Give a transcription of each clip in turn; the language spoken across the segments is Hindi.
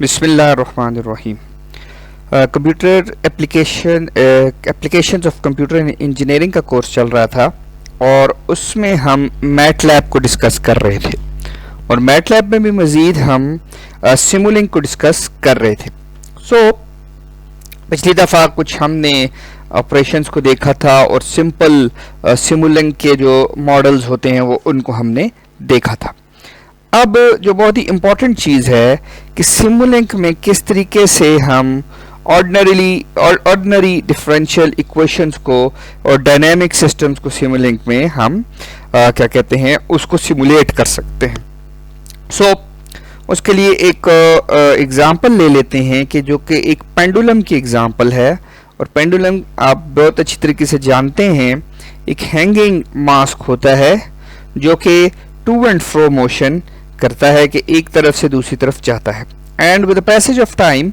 बिस्मिल्लाहिर्रहमानिर्रहीम। Computer applications of computer engineering का कोर्स चल रहा था और उसमें हम मैटलैब को डिस्कस कर रहे थे और मैटलैब में भी मज़ीद हम सिमुलिंक को डिस्कस कर रहे थे। पिछली दफ़ा कुछ हमने ऑपरेशंस को देखा था और सिंपल सिमुलिंक के जो मॉडल्स होते हैं वो उनको हमने देखा था। अब जो बहुत ही इम्पॉर्टेंट चीज़ है कि सिमुलिंक में किस तरीके से हम ऑर्डिनरी डिफरेंशियल इक्वेशंस को और डायनेमिक सिस्टम्स को सिमुलिंक में हम क्या कहते हैं उसको सिमुलेट कर सकते हैं। उसके लिए एक एग्जांपल ले लेते हैं कि जो कि एक पेंडुलम की एग्जांपल है और पेंडुलम आप बहुत अच्छी तरीके से जानते हैं एक हैंगिंग मास्क होता है जो कि टू एंड फ्रो मोशन करता है कि एक तरफ से दूसरी तरफ जाता है and with the passage of time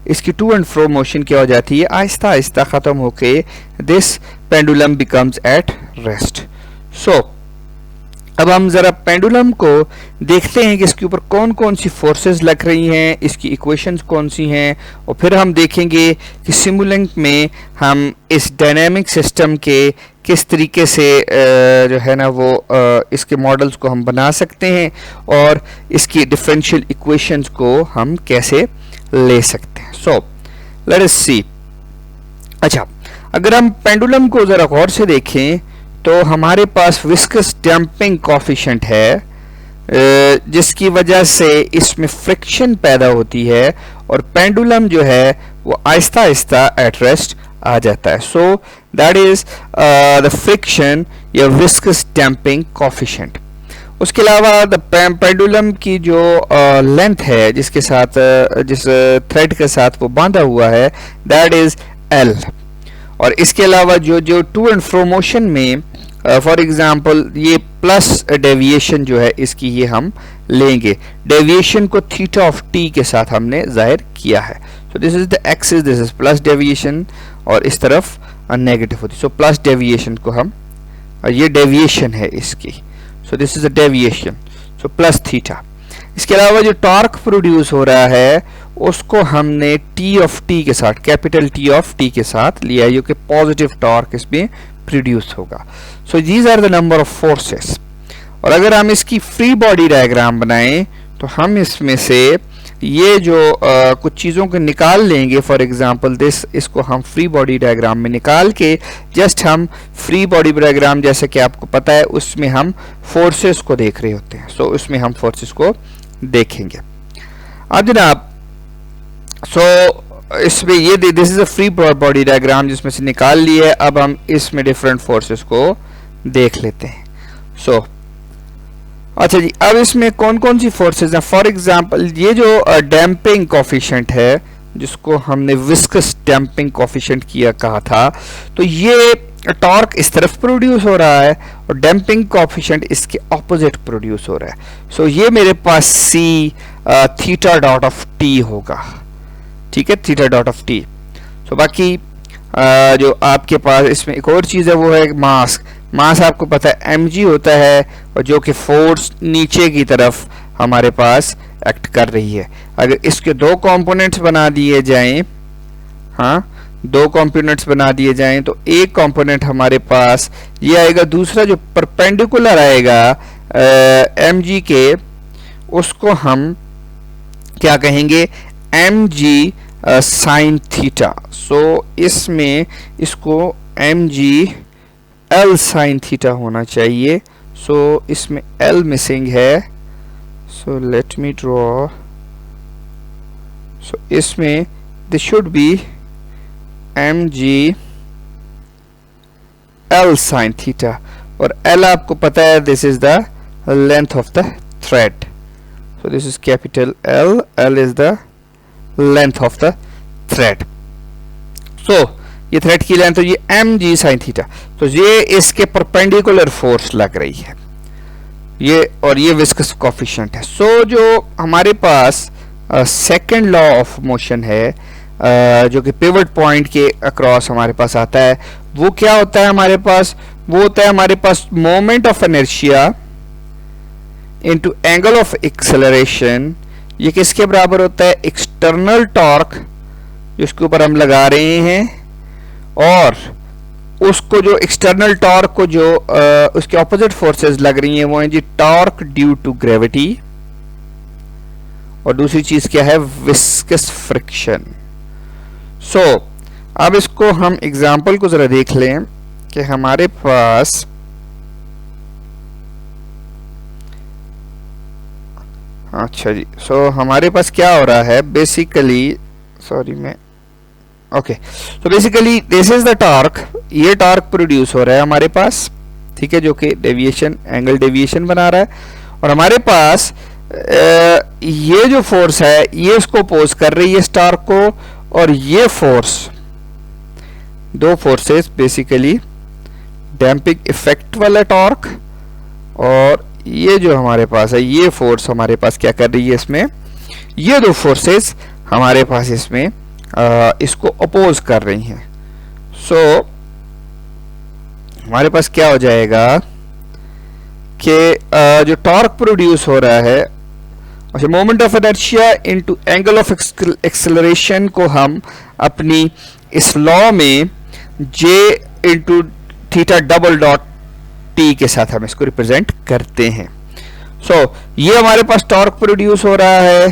इसकी टू एंड फ्रो मोशन क्या हो जाती है, आहिस्ता आहिस्ता ख़त्म होके this pendulum becomes at rest. अब हम ज़रा पेंडुलम को देखते हैं कि इसके ऊपर कौन कौन सी फोर्सेस लग रही हैं, इसकी इक्वेशंस कौन सी हैं और फिर हम देखेंगे कि सिमुलिंक में हम इस डायनेमिक सिस्टम के किस तरीके से जो है ना वो इसके मॉडल्स को हम बना सकते हैं और इसकी डिफरेंशियल इक्वेशंस को हम कैसे ले सकते हैं। लेट अस सी। अच्छा, अगर हम पेंडुलम को ज़रा गौर से देखें तो हमारे पास विस्कस डैम्पिंग कोफिशिएंट है जिसकी वजह से इसमें फ्रिक्शन पैदा होती है और पेंडुलम जो है वो आहिस्ता आहिस्ता एट रेस्ट आ जाता है। So that is the friction या विस्कस डैम्पिंग कोफिशिएंट। उसके अलावा द पेंडुलम की जो लेंथ है जिसके साथ जिस थ्रेड के साथ वो बांधा हुआ है दैट इज एल। और इसके अलावा जो टू एंड फ्रो मोशन में फॉर एग्जांपल ये प्लस डेविएशन जो है इसकी ये हम लेंगे, डेविएशन को थीटा ऑफ टी के साथ हमने जाहिर किया है। सो this is the axis, this is plus deviation और इस तरफ नेगेटिव होती है। सो प्लस डेविएशन को हम ये डेविएशन है इसकी, सो this is the deviation, so plus theta. इसके अलावा जो टॉर्क प्रोड्यूस हो रहा है उसको हमने टी ऑफ टी के साथ, कैपिटल टी ऑफ टी के साथ लिया है जो कि पॉजिटिव टॉर्क इसमें प्रोड्यूस होगा। So these are the number of forces. और अगर हम इसकी फ्री बॉडी डायग्राम बनाएं तो हम इसमें से ये जो कुछ चीज़ों को निकाल लेंगे। फॉर एग्जांपल इसको हम फ्री बॉडी डायग्राम में निकाल के जस्ट हम फ्री बॉडी डायग्राम जैसे कि आपको पता है उसमें हम फोर्सेस को देख रहे होते हैं। सो उसमें हम फोर्सेस को देखेंगे। अब जनाब इसमें ये this is a free body diagram जिसमें से निकाल लिए। अब हम इसमें डिफरेंट फोर्सेस को देख लेते हैं। अच्छा जी, अब इसमें कौन कौन सी फोर्सेस हैं। फॉर एग्जांपल ये जो डैम्पिंग कोफिशिएंट है जिसको हमने विस्कस डैम्पिंग कोफिशिएंट किया कहा था, तो ये टॉर्क इस तरफ प्रोड्यूस हो रहा है और डैम्पिंग कोफिशिएंट इसके ऑपोजिट प्रोड्यूस हो रहा है। सो ये मेरे पास C theta dot of T होगा, ठीक है, थीटा डॉट ऑफ टी। सो बाकी जो आपके पास इसमें एक और चीज़ है वो है मास आपको पता है mg होता है और जो कि फोर्स नीचे की तरफ हमारे पास एक्ट कर रही है। अगर इसके दो कंपोनेंट्स बना दिए जाएं, हाँ दो कंपोनेंट्स बना दिए जाएं तो एक कंपोनेंट हमारे पास ये आएगा, दूसरा जो परपेंडिकुलर आएगा mg के उसको हम क्या कहेंगे, mg साइन थीटा। सो इसमें इसको mg L साइन थीटा होना चाहिए। सो इसमें L मिसिंग है। So let me draw. So इसमें this should be mg L sine theta और L आपको पता है this is the length of the thread. So this is capital L, L is the length of the thread. So ये थ्रेड की लेंथ, तो ये mg साइन थीटा, तो ये इसके परपेंडिकुलर फोर्स लग रही है ये, और ये विस्कस कोफिशिएंट है। सो जो हमारे पास सेकंड लॉ ऑफ मोशन है जो कि पिवट पॉइंट के अक्रॉस हमारे पास आता है, वो क्या होता है हमारे पास, वो होता है हमारे पास moment of inertia into angle of acceleration. ये किसके बराबर होता है, इंटरनल टॉर्क जिसके ऊपर हम लगा रहे हैं, और उसको जो एक्सटर्नल टॉर्क को जो उसके ऑपोजिट फोर्सेस लग रही हैं वो हैं जी टॉर्क ड्यू टू ग्रेविटी, और दूसरी चीज क्या है, विस्कस फ्रिक्शन। सो अब इसको हम एग्जांपल को जरा देख लें कि हमारे पास अच्छा जी, सो हमारे पास क्या हो रहा है बेसिकली, सॉरी मैं ओके, तो basically this is the torque, ये टॉर्क प्रोड्यूस हो रहा है हमारे पास, ठीक है, जो कि डेविएशन, एंगल डेविएशन बना रहा है, और हमारे पास ये जो फोर्स है ये इसको अपोज कर रही है इस टॉर्क को, और ये फोर्स, दो फोर्सेस बेसिकली डैम्पिंग इफेक्ट वाला टॉर्क, और ये जो हमारे पास है ये फोर्स हमारे पास क्या कर रही है इसमें, ये दो फोर्सेस हमारे पास इसमें इसको अपोज कर रही हैं। सो हमारे पास क्या हो जाएगा कि जो टॉर्क प्रोड्यूस हो रहा है, अच्छा, moment of inertia into angle of acceleration को हम अपनी इस लॉ में J into theta double dot T के साथ हम इसको रिप्रेजेंट करते हैं। सो ये हमारे पास टॉर्क प्रोड्यूस हो रहा है,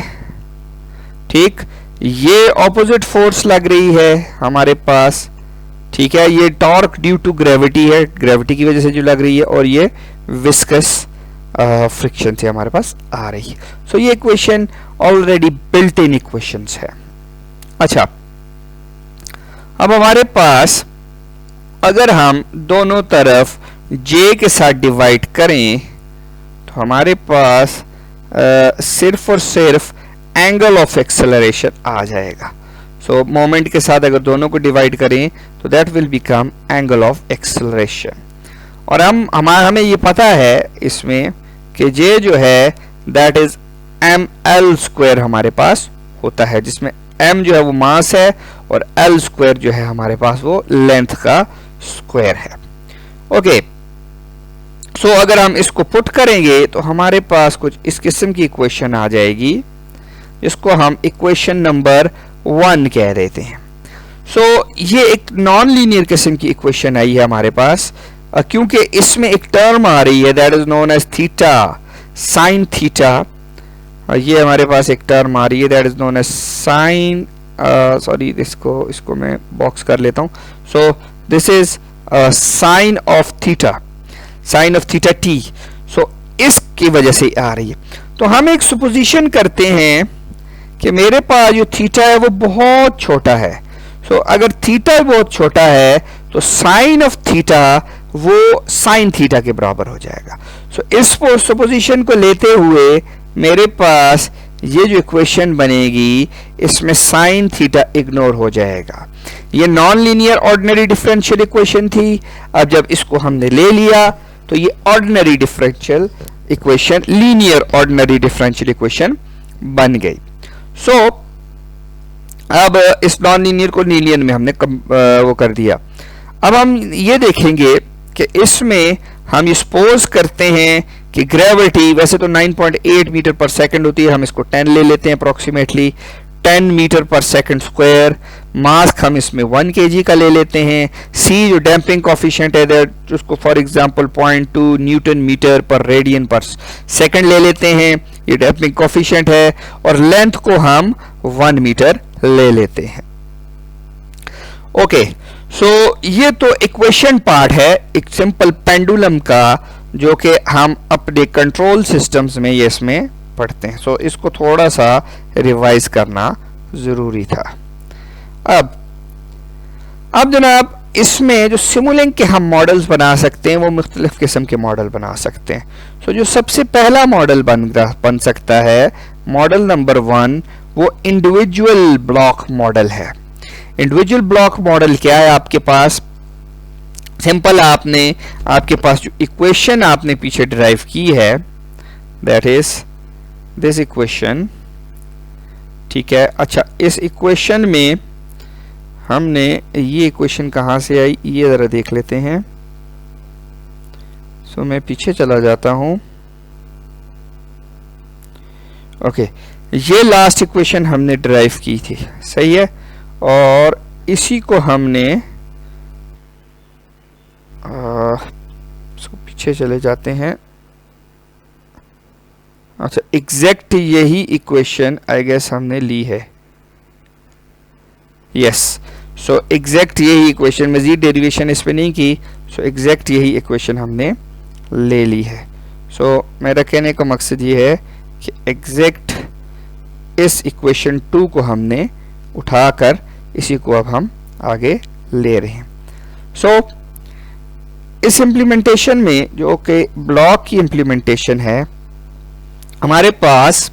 ठीक, ये ऑपोजिट फोर्स लग रही है हमारे पास, ठीक है, ये टॉर्क ड्यू टू ग्रेविटी है, ग्रेविटी की वजह से जो लग रही है, और ये विस्कस फ्रिक्शन से हमारे पास आ रही है। सो ये equation already built in equations है। अच्छा, अब हमारे पास अगर हम दोनों तरफ j के साथ डिवाइड करें तो हमारे पास सिर्फ और सिर्फ एंगल ऑफ एक्सेलरेशन आ जाएगा। सो मोमेंट के साथ अगर दोनों को डिवाइड करें तो that will become angle of acceleration, और हमें ये पता है इसमें कि j जो है दैट इज ml स्क्वायर हमारे पास होता है, जिसमें m जो है वो मास है और l स्क्वायर जो है हमारे पास वो लेंथ का स्क्वायर है। ओके, सो अगर हम इसको पुट करेंगे तो हमारे पास कुछ इस किस्म की इक्वेशन आ जाएगी, जिसको हम इक्वेशन नंबर 1 कह देते हैं। सो ये एक नॉन लीनियर किस्म की इक्वेशन आई है हमारे पास, क्योंकि इसमें एक टर्म आ रही है that is known as theta sine theta, और ये हमारे पास एक टर्म आ रही है that is known as sine, sorry इसको मैं बॉक्स कर लेता हूं। So this is sine of theta, sine of theta T. So इसकी वजह से आ रही है। तो हम एक सुपोजिशन करते हैं कि मेरे पास जो थीटा है वो बहुत छोटा है। सो अगर थीटा बहुत छोटा है तो साइन ऑफ थीटा वो साइन थीटा के बराबर हो जाएगा। सो इस सुपोजिशन को लेते हुए मेरे पास ये जो इक्वेशन बनेगी इसमें साइन थीटा इग्नोर हो जाएगा। ये non linear ordinary differential equation थी। अब जब इसको हमने ले लिया तो ये ordinary differential equation, linear ordinary differential equation बन गई। सो अब इस नॉन लीनियर को लीनियर में हमने वो कर दिया। अब हम ये देखेंगे कि इसमें हम ये सपोज करते हैं कि ग्रेविटी वैसे तो 9.8 मीटर पर सेकंड होती है, हम इसको 10 ले लेते हैं अप्रोक्सीमेटली 10 मीटर पर सेकंड स्क्वायर। मास हम इसमें 1 kg का ले लेते हैं। सी जो डैम्पिंग कोफिशिएंट है दैट उसको फॉर एग्जांपल 0.2 न्यूटन मीटर पर रेडियन पर सेकंड ले लेते हैं, ये डैम्पिंग कोफिशिएंट है। और लेंथ को हम 1 मीटर ले लेते हैं। ओके, सो ये तो इक्वेशन पार्ट है एक सिंपल पेंडुलम का, जो कि हम अपने कंट्रोल सिस्टम्स में ये इसमें पढ़ते हैं। सो इसको थोड़ा सा रिवाइज करना जरूरी था। अब जनाब इसमें जो सिमुलिंक के हम मॉडल्स बना सकते हैं वो मुख्तलिफ किस्म के मॉडल बना सकते हैं। सो जो सबसे पहला मॉडल बन सकता है, मॉडल नंबर 1, वो इंडिविजुअल ब्लॉक मॉडल है। इंडिविजुअल ब्लॉक मॉडल क्या है आपके पास, सिंपल आपके पास जो इक्वेशन आपने पीछे डिराइव की है दैट इज दिस इक्वेशन, ठीक है। अच्छा, इस इक्वेशन में हमने ये इक्वेशन कहाँ से आई ये जरा देख लेते हैं। सो मैं पीछे चला जाता हूं। ओके, ये लास्ट इक्वेशन हमने ड्राइव की थी, सही है, और इसी को हमने पीछे चले जाते हैं। अच्छा, एग्जैक्ट यही इक्वेशन आई गेस हमने ली है, यस। सो एग्जैक्ट यही इक्वेशन, मजीद डेरिवेशन इस पे नहीं की, सो एग्जैक्ट यही इक्वेशन हमने ले ली है। सो मेरा कहने का मकसद ये है कि एग्जैक्ट इस इक्वेशन 2 को हमने उठाकर इसी को अब हम आगे ले रहे हैं। सो इस इम्प्लीमेंटेशन में जो कि ब्लॉक की इम्प्लीमेंटेशन है, हमारे पास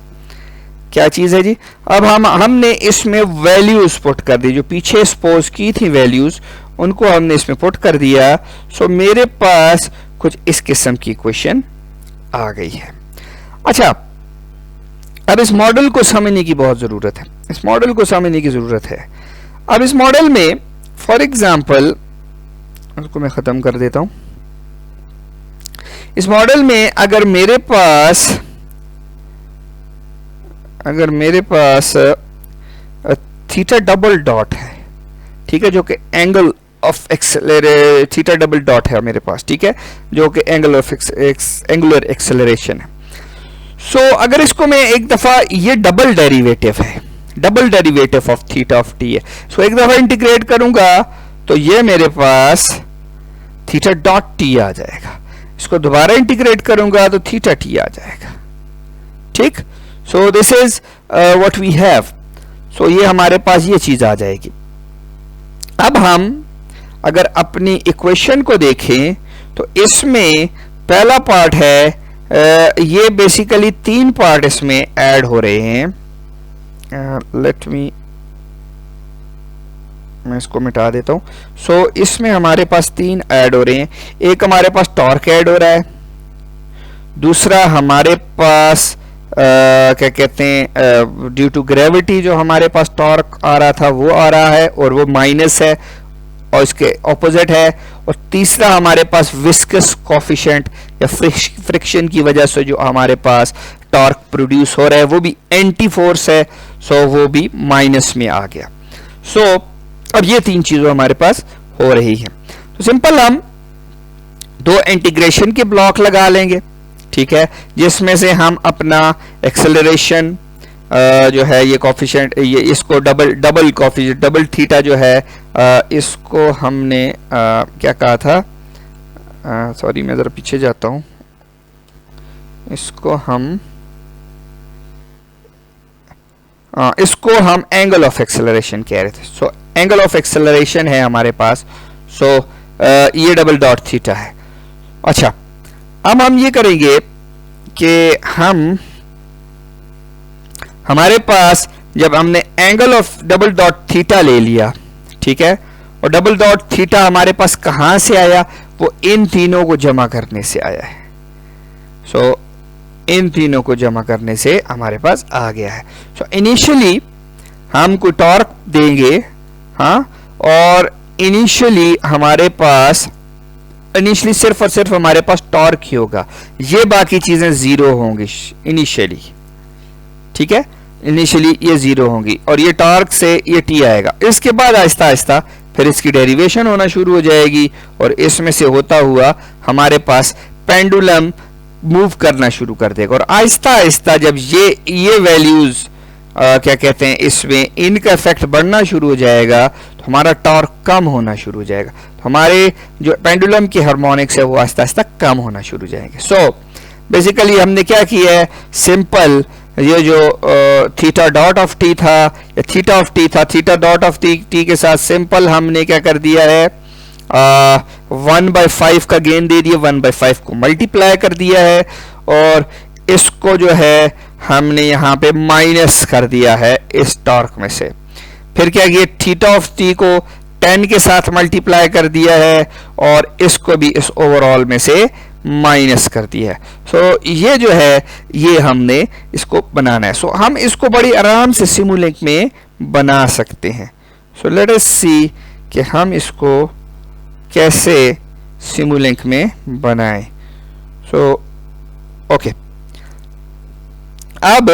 क्या चीज़ है जी, अब हमने इसमें वैल्यूज पुट कर दी, जो पीछे सपोज की थी वैल्यूज उनको हमने इसमें पुट कर दिया। सो मेरे पास कुछ इस किस्म की इक्वेशन आ गई है। अच्छा, अब इस मॉडल को समझने की बहुत ज़रूरत है, इस मॉडल को समझने की ज़रूरत है। अब इस मॉडल में फॉर एग्जांपल, उसको मैं ख़त्म कर देता हूं। इस मॉडल में अगर मेरे पास थीटा डबल डॉट है, ठीक है, जो कि angle of theta double dot है मेरे पास, ठीक है, जो कि एंगुलर एक्सेलरेशन है। सो अगर इसको मैं एक दफा, ये डबल डेरिवेटिव है, double derivative of theta of T है, सो एक दफा इंटीग्रेट करूंगा तो ये मेरे पास थीटा डॉट टी आ जाएगा। इसको दोबारा इंटीग्रेट करूंगा तो थीटा टी आ जाएगा, ठीक। So this is what we have. So ये हमारे पास ये चीज आ जाएगी। अब हम अगर अपनी इक्वेशन को देखें तो इसमें पहला पार्ट है, ये बेसिकली 3 पार्ट इसमें ऐड हो रहे हैं। मैं इसको मिटा देता हूं। सो इसमें हमारे पास 3 ऐड हो रहे हैं। एक हमारे पास टॉर्क ऐड हो रहा है, दूसरा हमारे पास क्या कहते हैं, ड्यू टू ग्रेविटी जो हमारे पास टॉर्क आ रहा था वो आ रहा है और वो माइनस है और इसके ऑपोजिट है, और तीसरा हमारे पास विस्कस कोफिशिएंट या फ्रिक्शन की वजह से जो हमारे पास टॉर्क प्रोड्यूस हो रहा है वो भी एंटी फोर्स है, सो वो भी माइनस में आ गया। सो अब ये 3 चीजों हमारे पास हो रही है। तो सिंपल हम 2 इंटीग्रेशन के ब्लॉक लगा लेंगे, ठीक है, जिसमें से हम अपना एक्सेलरेशन जो है ये कोफिशिएंट, ये इसको डबल कोफिशिएंट डबल थीटा जो है, इसको हमने क्या कहा था, सॉरी मैं जरा पीछे जाता हूं, इसको हम एंगल ऑफ एक्सेलरेशन कह रहे थे। सो एंगल ऑफ एक्सेलरेशन है हमारे पास, सो ये डबल डॉट थीटा है। अच्छा, अब हम ये करेंगे कि हमारे पास जब हमने angle of double dot theta ले लिया, ठीक है, और डबल डॉट थीटा हमारे पास कहां से आया, वो इन तीनों को जमा करने से आया है। सो इन तीनों को जमा करने से हमारे पास आ गया है। सो इनिशियली हम को टॉर्क देंगे, हाँ, और इनिशियली हमारे पास इनिशियली सिर्फ और सिर्फ हमारे पास टॉर्क ही होगा, ये बाकी चीजें जीरो होंगी इनिशियली, ठीक है, इनिशियली ये जीरो होंगी और ये टॉर्क से ये टी आएगा। इसके बाद आहिस्ता आहिस्ता फिर इसकी डेरिवेशन होना शुरू हो जाएगी और इसमें से होता हुआ हमारे पास पेंडुलम मूव करना शुरू कर देगा, और आहिस्ता आहिस्ता जब ये वैल्यूज क्या कहते हैं, इसमें इनका इफेक्ट बढ़ना शुरू हो जाएगा तो हमारा टॉर्क कम होना शुरू हो जाएगा, तो हमारे जो पेंडुलम के हार्मोनिक्स है वो आहिस्ता आहिस्ता कम होना शुरू हो जाएंगे। सो बेसिकली हमने क्या किया है, सिंपल ये जो थीटा डॉट ऑफ टी था या थीटा ऑफ टी था, थीटा डॉट ऑफ टी के साथ सिंपल हमने क्या कर दिया है, 1/5 का गेन दे दिया, 1/5 को मल्टीप्लाई कर दिया है और इसको जो है हमने यहाँ पे माइनस कर दिया है इस टॉर्क में से। फिर क्या किया, थीटा ऑफ टी को 10 के साथ मल्टीप्लाई कर दिया है और इसको भी इस ओवरऑल में से माइनस कर दिया है। सो ये जो है ये हमने इसको बनाना है। सो हम इसको बड़ी आराम से सिमुलिंक में बना सकते हैं। सो लेट अस सी कि हम इसको कैसे सिमुलिंक में बनाएं। सो ओके, अब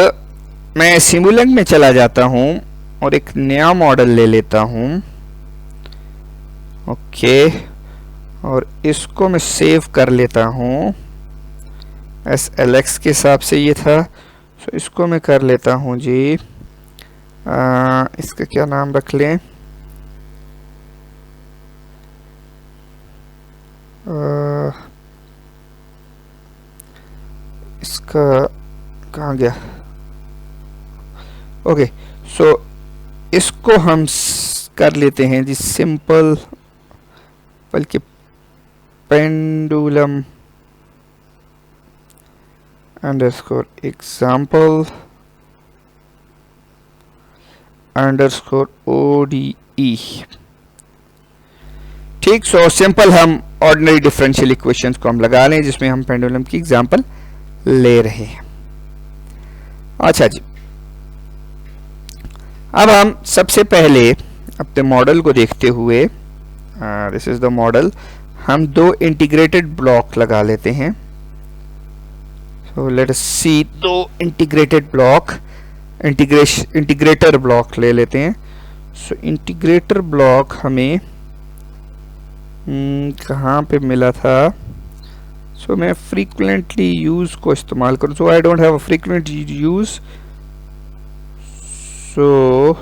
मैं सिमुलिंक में चला जाता हूं और एक नया मॉडल ले लेता हूं। ओके, और इसको मैं सेव कर लेता हूं। SLX के हिसाब से ये था, तो इसको मैं कर लेता हूं जी। इसका क्या नाम रख लें? इसका कहाँ गया? ओके, सो इसको हम कर लेते हैं जी सिंपल, बल्कि pendulum underscore example underscore ODE। ठीक, सो सिंपल हम ऑर्डिनरी डिफरेंशियल इक्वेशंस को हम लगा लें जिसमें हम पेंडुलम की एग्जाम्पल ले रहे हैं। अच्छा जी, अब हम सबसे पहले अपने मॉडल को देखते हुए, दिस इज द मॉडल, हम दो इंटीग्रेटेड ब्लॉक लगा लेते हैं। सो लेट अस सी, दो इंटीग्रेटेड ब्लॉक, इंटीग्रेटर ब्लॉक ले लेते हैं। सो इंटीग्रेटर ब्लॉक हमें कहाँ पे मिला था? सो मैं फ्रीक्वेंटली यूज को इस्तेमाल करूँ। So I don't have a frequent use, so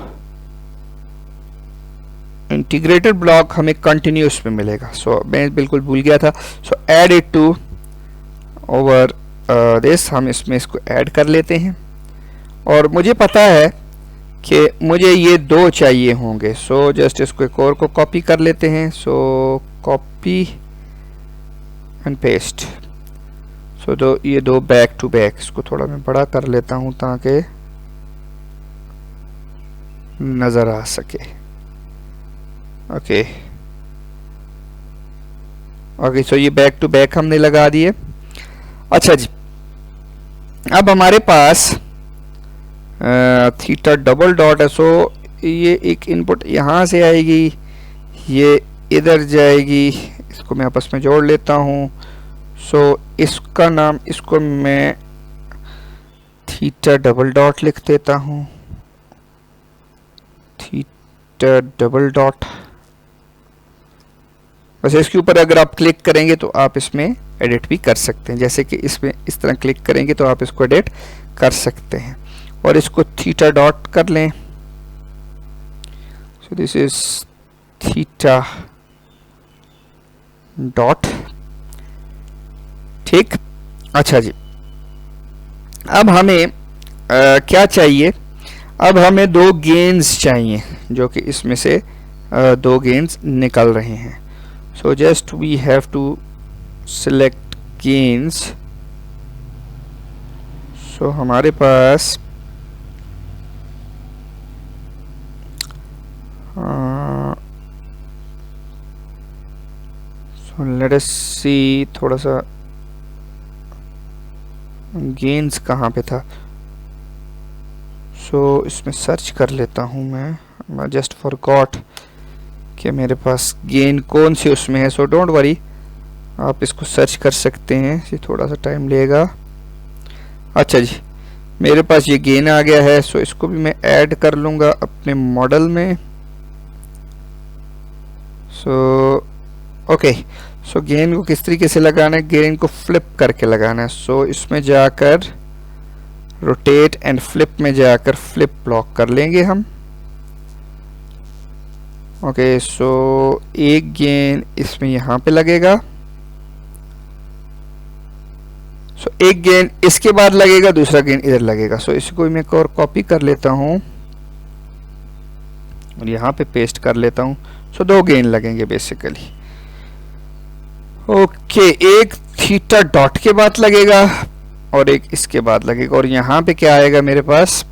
integrated block हमें कंटिन्यूस में मिलेगा। सो मैं बिल्कुल भूल गया था। So add it to over this, हम इसमें इसको ऐड कर लेते हैं। और मुझे पता है कि मुझे ये दो चाहिए होंगे। सो जस्ट इसको एक और को कॉपी कर लेते हैं। So copy and paste. So ये दो बैक टू बैक, इसको थोड़ा मैं बड़ा कर लेता हूं ताकि नजर आ सके। ओके ओके, सो ये बैक टू बैक हमने लगा दिए। अच्छा जी, अब हमारे पास थीटा डबल डॉट है। सो ये एक इनपुट यहाँ से आएगी, ये इधर जाएगी, इसको मैं आपस में जोड़ लेता हूँ। सो इसका नाम, इसको मैं थीटा डबल डॉट लिख देता हूँ, थीटा डबल डॉट। वैसे इसके ऊपर अगर आप क्लिक करेंगे तो आप इसमें एडिट भी कर सकते हैं, जैसे कि इसमें इस तरह क्लिक करेंगे तो आप इसको एडिट कर सकते हैं। और इसको थीटा डॉट कर लें। सो दिस इज थीटा डॉट। ठीक, अच्छा जी, अब हमें क्या चाहिए? अब हमें दो गेन्स चाहिए जो कि इसमें से दो गेन्स निकल रहे हैं। So just we have to select gains. So हमारे पास सो लेट अस सी, थोड़ा सा गेन्स कहाँ पे था? सो इसमें सर्च कर लेता हूँ मैं जस्ट फॉरगॉट कि मेरे पास गेन कौन सी उसमें है। सो डोंट वरी, आप इसको सर्च कर सकते हैं, ये थोड़ा सा टाइम लेगा। अच्छा जी, मेरे पास ये गेन आ गया है। सो इसको भी मैं ऐड कर लूँगा अपने मॉडल में। सो ओके, सो गेन को किस तरीके से लगाना है? गेन को फ्लिप करके लगाना है। सो इसमें जाकर रोटेट एंड फ्लिप में जाकर फ्लिप ब्लॉक कर लेंगे हम। ओके, सो एक गेन इसमें यहाँ पे लगेगा। सो एक गेन इसके बाद लगेगा, दूसरा गेन इधर लगेगा। सो इसको मैं एक और कॉपी कर लेता हूँ और यहाँ पे पेस्ट कर लेता हूँ। सो दो गेन लगेंगे बेसिकली। ओके, एक थीटा डॉट के बाद लगेगा और एक इसके बाद लगेगा। और यहाँ पे क्या आएगा मेरे पास?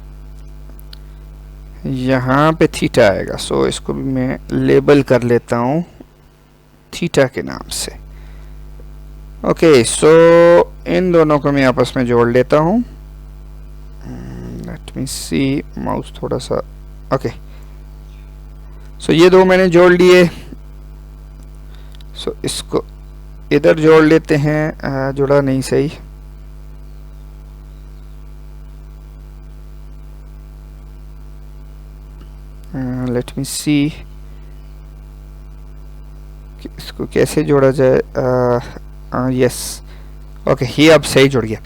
यहाँ पे थीटा आएगा। सो इसको भी मैं लेबल कर लेता हूँ थीटा के नाम से। ओके, सो इन दोनों को मैं आपस में जोड़ लेता हूँ। लेट मी सी, माउस थोड़ा सा। ओके, सो ये दो मैंने जोड़ लिए। सो इसको इधर जोड़ लेते हैं। जुड़ा नहीं सही। लेट मी सी इसको कैसे जोड़ा जाए। यस, ओके, ये अब सही जुड़ गया।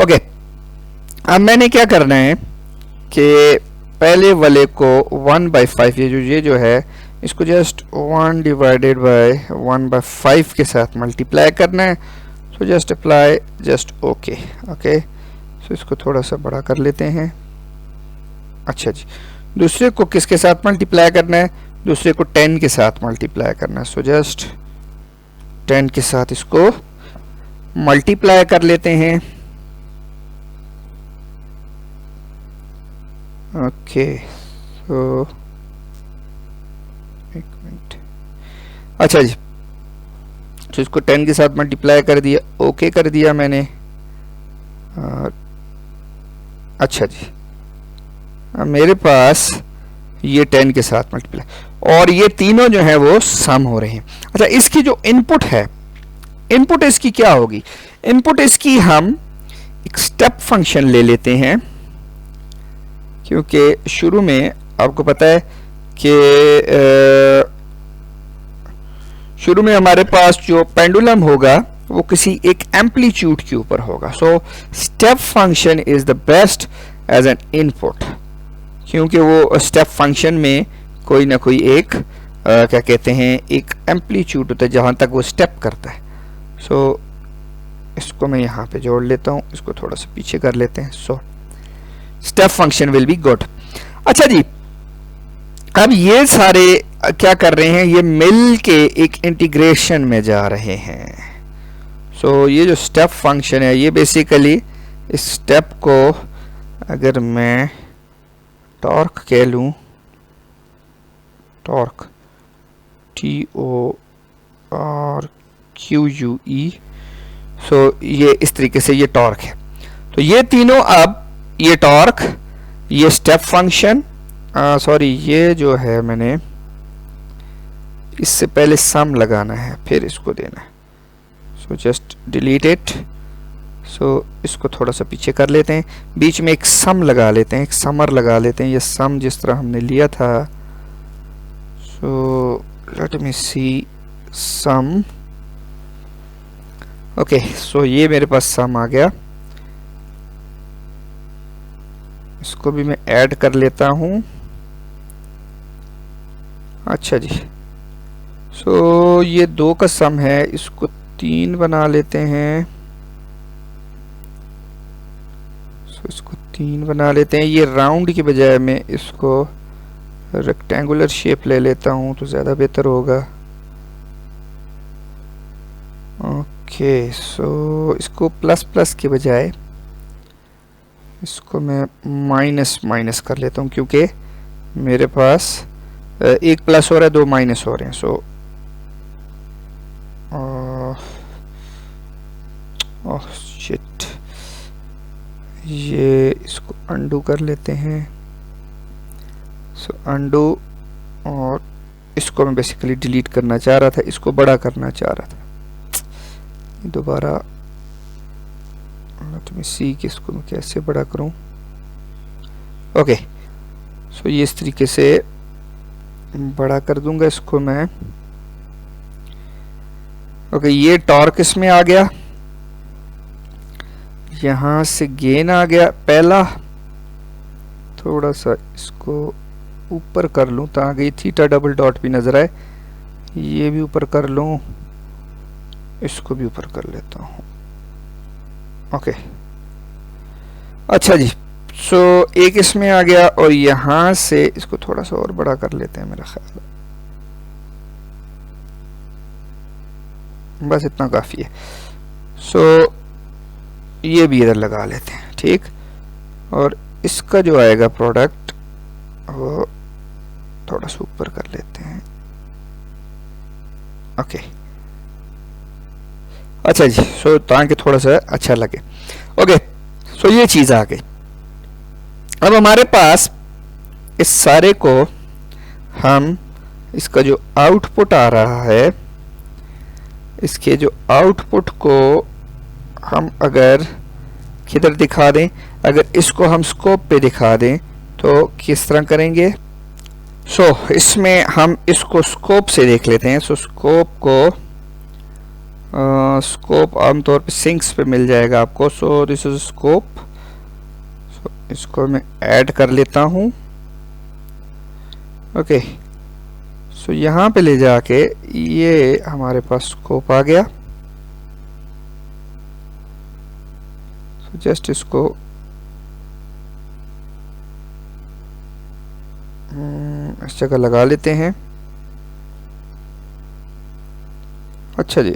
ओके, अब मैंने क्या करना है कि पहले वाले को 1/5 ये जो है इसको जस्ट 1 डिवाइडेड बाय 1/5 के साथ मल्टीप्लाई करना है। So just apply, just okay. Okay, so इसको थोड़ा सा बड़ा कर लेते हैं। अच्छा जी, दूसरे को किसके साथ मल्टीप्लाई करना है? दूसरे को 10 के साथ मल्टीप्लाई करना है। सो जस्ट 10 के साथ इसको मल्टीप्लाई कर लेते हैं। ओके, सो एक मिनट। अच्छा जी, तो इसको 10 के साथ मल्टीप्लाई कर दिया, ओके कर दिया मैंने। अच्छा जी, अब मेरे पास ये 10 के साथ मल्टीप्लाई और ये तीनों जो है वो सम हो रहे हैं। अच्छा, इसकी जो इनपुट है, इनपुट इसकी क्या होगी? इनपुट इसकी हम एक स्टेप फंक्शन ले लेते हैं, क्योंकि शुरू में आपको पता है कि शुरू में हमारे पास जो पेंडुलम होगा वो किसी एक एम्पलीट्यूड के ऊपर होगा। So step function is the best as an input, क्योंकि वो स्टेप फंक्शन में कोई ना कोई एक क्या कहते हैं, एक एम्पलीट्यूड होता है जहां तक वो स्टेप करता है। सो इसको मैं यहाँ पे जोड़ लेता हूँ, इसको थोड़ा सा पीछे कर लेते हैं। सो step function will be good. अच्छा जी, अब ये सारे क्या कर रहे हैं, ये मिल के एक इंटीग्रेशन में जा रहे हैं। सो ये जो स्टेप फंक्शन है, ये बेसिकली इस स्टेप को अगर मैं टॉर्क कह लूँ, टॉर्क TORQUE, सो ये इस तरीके से ये टॉर्क है। तो ये तीनों, अब ये टॉर्क, ये स्टेप फंक्शन, सॉरी ये जो है मैंने इससे पहले सम लगाना है फिर इसको देना है। So just delete it. So इसको थोड़ा सा पीछे कर लेते हैं, बीच में एक सम लगा लेते हैं, एक समर लगा लेते हैं, ये सम जिस तरह हमने लिया था। सो लेट मी सी सम। ओके, सो ये मेरे पास सम आ गया, इसको भी मैं ऐड कर लेता हूं। अच्छा जी, सो ये 2 का सम है, इसको 3 बना लेते हैं। सो इसको 3 बना लेते हैं। ये राउंड की बजाय मैं इसको रेक्टेंगुलर शेप ले लेता हूं तो ज़्यादा बेहतर होगा। ओके, सो इसको प्लस प्लस के बजाय इसको मैं माइनस माइनस कर लेता हूँ, क्योंकि मेरे पास एक प्लस हो रहा है, 2 माइनस हो रहे हैं। सो ओह शिट, ये इसको अंडू कर लेते हैं। सो अंडू, और इसको मैं बेसिकली डिलीट करना चाह रहा था, इसको बड़ा करना चाह रहा था। दोबारा लेट मी सी कि इसको मैं कैसे बड़ा करूं। ओके, सो ये इस तरीके से बड़ा कर दूंगा इसको मैं। ओके, ये टॉर्क इसमें आ गया, यहां से गेन आ गया पहला। थोड़ा सा इसको ऊपर कर लूं ताकि थीटा डबल डॉट भी नजर आए, ये भी ऊपर कर लूं, इसको भी ऊपर कर लेता हूं। ओके, अच्छा जी, सो एक इसमें आ गया और यहां से इसको थोड़ा सा और बड़ा कर लेते हैं, मेरा ख्याल बस इतना काफी है। सो ये भी इधर लगा लेते हैं, ठीक। और इसका जो आएगा प्रोडक्ट वो थोड़ा सा ऊपर कर लेते हैं। ओके, अच्छा जी, सो ताकि थोड़ा सा अच्छा लगे। ओके, सो ये चीज आ गई। अब हमारे पास इस सारे को हम, इसका जो आउटपुट आ रहा है, इसके जो आउटपुट को हम अगर किधर दिखा दें, अगर इसको हम स्कोप पे दिखा दें तो किस तरह करेंगे। इसमें हम इसको स्कोप से देख लेते हैं। स्कोप आमतौर पे सिंक्स पे मिल जाएगा आपको। This is scope. इसको मैं ऐड कर लेता हूँ। ओके, यहाँ पे ले जाके ये हमारे पास स्कोप आ गया। जस्ट इसको इस जगह लगा लेते हैं। अच्छा जी,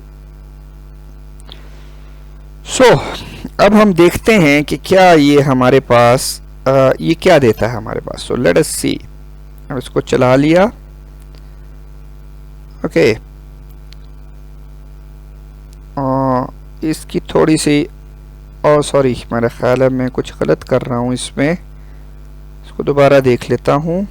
अब हम देखते हैं कि क्या ये हमारे पास ये क्या देता है हमारे पास। लेट अस सी। अब इसको चला लिया। ओके, इसकी थोड़ी सी सॉरी, मेरा ख्याल है मैं कुछ गलत कर रहा हूँ इसमें। इसको दोबारा देख लेता हूँ।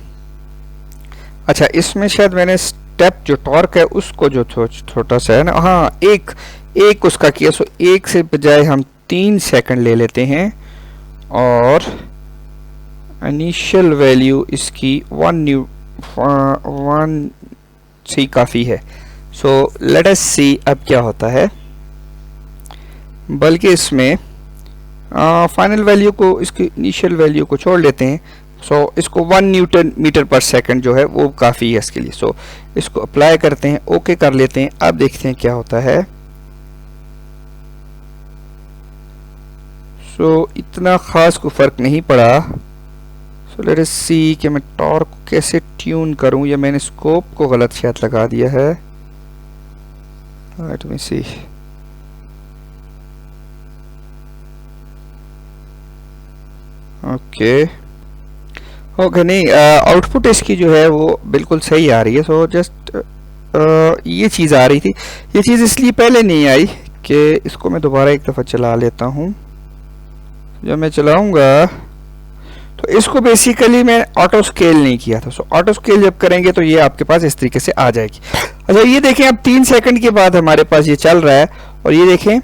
अच्छा, इसमें शायद मैंने स्टेप जो टॉर्क है उसको जो छोटा सा है ना, हाँ, एक उसका किया। एक से बजाय हम 3 सेकंड ले लेते हैं और इनिशियल वैल्यू इसकी 1 सी काफ़ी है। लेट अस सी अब क्या होता है। बल्कि इसमें फाइनल वैल्यू को, इसकी इनिशियल वैल्यू को छोड़ लेते हैं। इसको 1 न्यूटन मीटर पर सेकंड जो है वो काफ़ी है इसके लिए। इसको अप्लाई करते हैं, ओके कर लेते हैं। अब देखते हैं क्या होता है। इतना ख़ास को फ़र्क नहीं पड़ा। लेट अस सी कि मैं टॉर्क को कैसे ट्यून करूं, या मैंने स्कोप को गलत शायद लगा दिया है। लेट मी सी। ओके, नहीं, आउटपुट इसकी जो है वो बिल्कुल सही आ रही है। जस्ट ये चीज़ आ रही थी। ये चीज़ इसलिए पहले नहीं आई कि इसको मैं दोबारा एक दफ़ा चला लेता हूँ। जब मैं चलाऊँगा तो इसको बेसिकली मैं ऑटो स्केल नहीं किया था। ऑटो स्केल जब करेंगे तो ये आपके पास इस तरीके से आ जाएगी। अच्छा, ये देखें, अब 3 सेकंड के बाद हमारे पास ये चल रहा है और ये देखें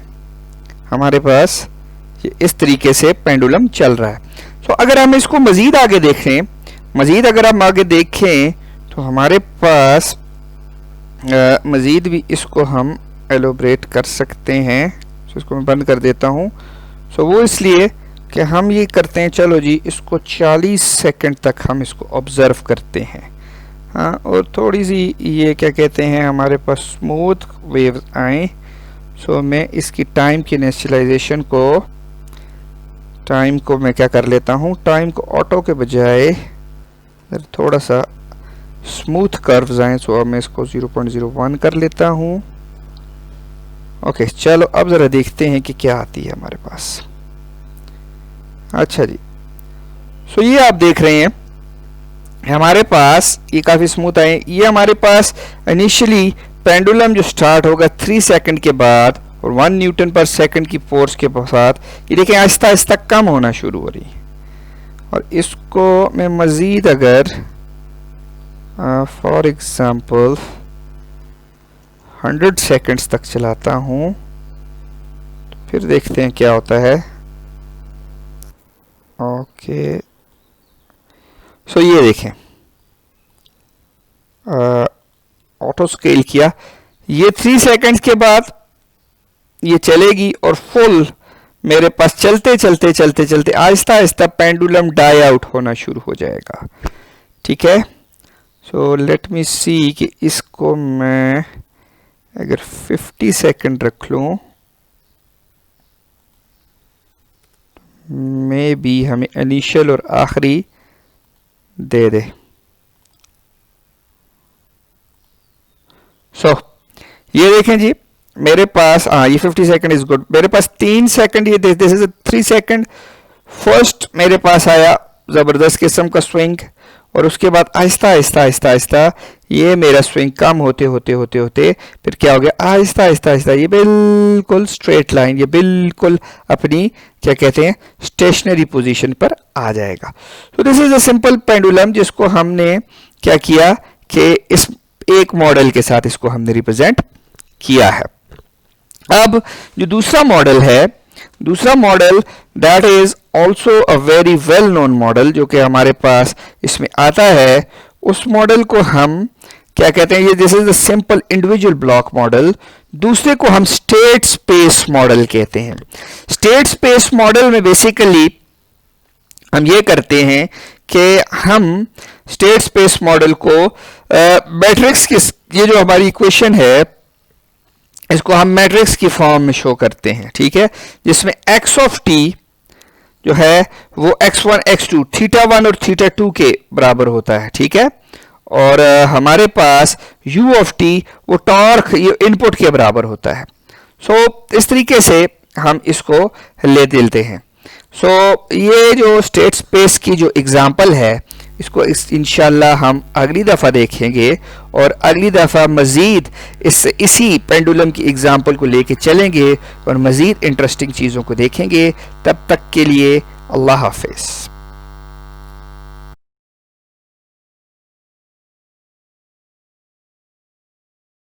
हमारे पास ये इस तरीके से पेंडुलम चल रहा है। अगर हम इसको मज़ीद आगे देखें, अगर हम आगे देखें तो हमारे पास मज़ीद भी इसको हम एलोब्रेट कर सकते हैं। इसको मैं बंद कर देता हूँ। वो इसलिए कि हम ये करते हैं, चलो जी, इसको 40 सेकंड तक हम इसको ऑब्ज़र्व करते हैं। हाँ, और थोड़ी सी ये क्या कहते हैं हमारे पास स्मूथ वेव्स आए। मैं इसकी टाइम की इनिशियलाइजेशन को मैं क्या कर लेता हूँ, टाइम को ऑटो के बजाय थोड़ा सा स्मूथ कर्व्स आए। अब मैं इसको 0.01 कर लेता हूँ। ओके, चलो अब ज़रा देखते हैं कि क्या आती है हमारे पास। अच्छा जी, ये आप देख रहे हैं हमारे पास ये काफ़ी स्मूथ आए। ये हमारे पास इनिशियली पेंडुलम जो स्टार्ट होगा 3 सेकंड के बाद और 1 न्यूटन पर सेकंड की फोर्स के साथ, ये देखें आहिस्ता आहिस्ता कम होना शुरू हो रही है। और इसको मैं मज़ीद अगर फॉर एग्ज़ाम्पल 100 सेकंड्स तक चलाता हूँ तो फिर देखते हैं क्या होता है। ओके, ये देखें ऑटो स्केल किया, ये 3 सेकंड्स के बाद ये चलेगी और फुल मेरे पास चलते चलते चलते चलते Aahista Aahista pendulum die out होना शुरू हो जाएगा। ठीक है, लेट मी सी कि इसको मैं अगर 50 सेकंड रख लूं, मे बी हमें इनिशियल और आखिरी दे दे। ये देखें जी, मेरे पास ये 50 सेकंड इज गुड। मेरे पास 3 सेकंड, ये दिस इज 3 सेकंड। फर्स्ट मेरे पास आया जबरदस्त किस्म का स्विंग और उसके बाद आहिस्ता आहिस्ता आहिस्ता आहिस्ता ये मेरा स्विंग कम होते होते होते होते फिर क्या हो गया, आहिस्ता आहिस्ता आहिस्ता ये बिल्कुल स्ट्रेट लाइन, ये बिल्कुल अपनी क्या कहते हैं स्टेशनरी पोजीशन पर आ जाएगा। तो this is a simple pendulum जिसको हमने क्या किया कि इस एक मॉडल के साथ इसको हमने रिप्रेजेंट किया है। अब जो दूसरा मॉडल है, दूसरा model that is also a very well known model जो कि हमारे पास इसमें आता है, उस मॉडल को हम क्या कहते हैं, ये this is the simple individual block model. दूसरे को हम स्टेट स्पेस मॉडल कहते हैं। स्टेट स्पेस मॉडल में बेसिकली हम ये करते हैं कि हम स्टेट स्पेस मॉडल को मैट्रिक्स की, ये जो हमारी इक्वेशन है इसको हम मैट्रिक्स की फॉर्म में शो करते हैं, ठीक है, जिसमें x ऑफ t जो है वो x1 x2 θ1 और θ2 के बराबर होता है, ठीक है, और हमारे पास u ऑफ t वो टॉर्क इनपुट के बराबर होता है। इस तरीके से हम इसको ले देते हैं। ये जो स्टेट स्पेस की जो एग्जांपल है इसको इंशाल्लाह हम अगली दफ़ा देखेंगे और अगली दफ़ा मज़ीद इसी पेंडुलम की एग्जांपल को लेके चलेंगे और मज़ीद इंटरेस्टिंग चीज़ों को देखेंगे। तब तक के लिए अल्लाह हाफ़िज़।